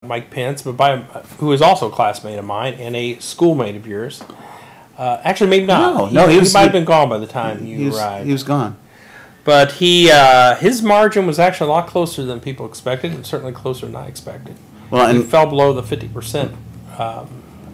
Mike Pence, but who is also a classmate of mine and a schoolmate of yours. Actually, maybe not. No, he might have been gone by the time you arrived. He was gone. But his margin was actually a lot closer than people expected, and certainly closer than I expected. Well, and he fell below the 50%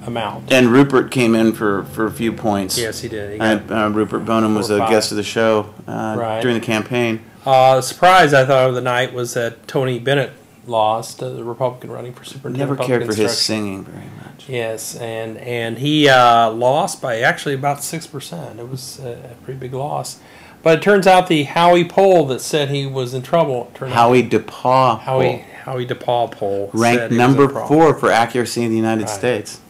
amount. And Rupert came in for a few points. Yes, he did. Rupert Bonham was a guest of the show during the campaign. The surprise I thought of the night was that Tony Bennett lost, the Republican running for superintendent. Never cared for his singing very much. Yes, and he lost by actually about 6%. It was a pretty big loss. But it turns out the Howie poll that said he was in trouble. Howie DePaul poll ranked number 4 for accuracy in the United States.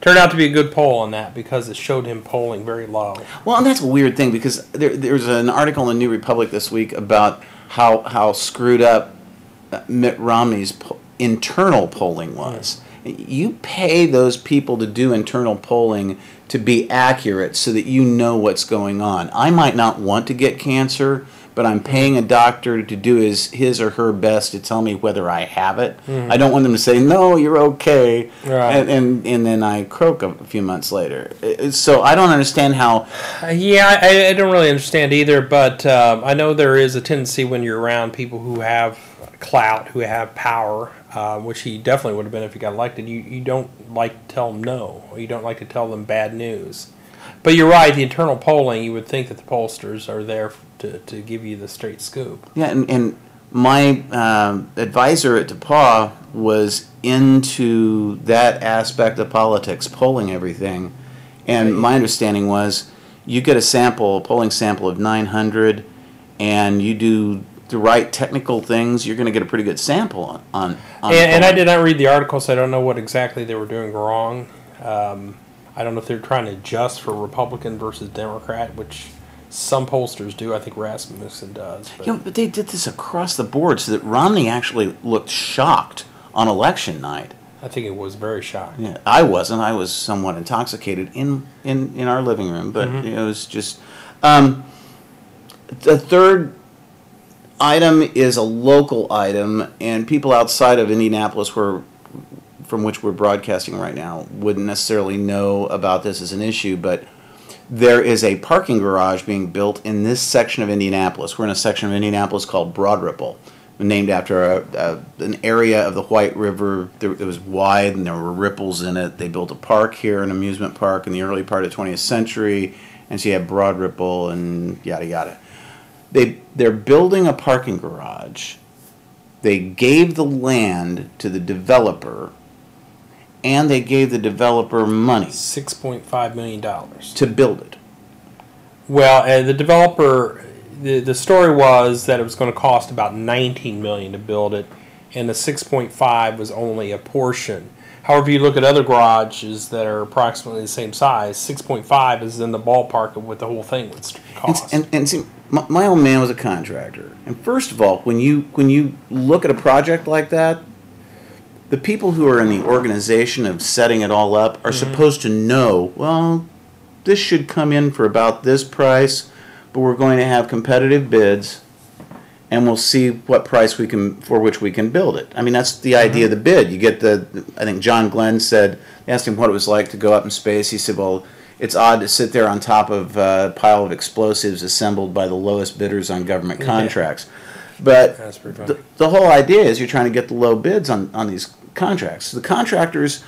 Turned out to be a good poll on that because it showed him polling very low. Well, and that's a weird thing because there was an article in the New Republic this week about how screwed up Mitt Romney's internal polling was. You pay those people to do internal polling to be accurate so that you know what's going on. I might not want to get cancer, but I'm paying a doctor to do his or her best to tell me whether I have it. I don't want them to say, no, you're okay, and then I croak a few months later. So I don't understand how... Yeah, I don't really understand either, but I know there is a tendency when you're around people who have clout, who have power, which he definitely would have been if he got elected. You don't like to tell them no, or you don't like to tell them bad news. But you're right, the internal polling, you would think that the pollsters are there to give you the straight scoop. Yeah, and my advisor at DePaul was into that aspect of politics, polling everything. And my understanding was you get a polling sample of 900, and you do the right technical things, you're going to get a pretty good sample on and I did not read the article, so I don't know what exactly they were doing wrong. I don't know if they're trying to adjust for Republican versus Democrat, which some pollsters do. I think Rasmussen does. But they did this across the board so that Romney actually looked shocked on election night. I think it was very shocked. Yeah, I wasn't. I was somewhat intoxicated in our living room, but it was just... the third item is a local item, and people outside of Indianapolis from which we're broadcasting right now wouldn't necessarily know about this as an issue, but there is a parking garage being built in this section of Indianapolis. We're in a section of Indianapolis called Broad Ripple, named after an area of the White River that was wide and there were ripples in it. They built a park here, an amusement park, in the early part of the 20th century, and so you have Broad Ripple and yada yada. They're building a parking garage. They gave the land to the developer, and they gave the developer money. $6.5 million. To build it. Well, the developer, the story was that it was going to cost about $19 million to build it, and the 6.5 was only a portion. However, you look at other garages that are approximately the same size, 6.5 is in the ballpark of what the whole thing would cost. And see, my old man was a contractor. And first of all, when you look at a project like that, the people who are in the organization of setting it all up are supposed to know, well, this should come in for about this price, but we're going to have competitive bids, and we'll see what price for which we can build it. I mean, that's the idea of the bid. You get I think John Glenn said, they asked him what it was like to go up in space. He said, well, it's odd to sit there on top of a pile of explosives assembled by the lowest bidders on government contracts. But the whole idea is you're trying to get the low bids on these contracts. The contractors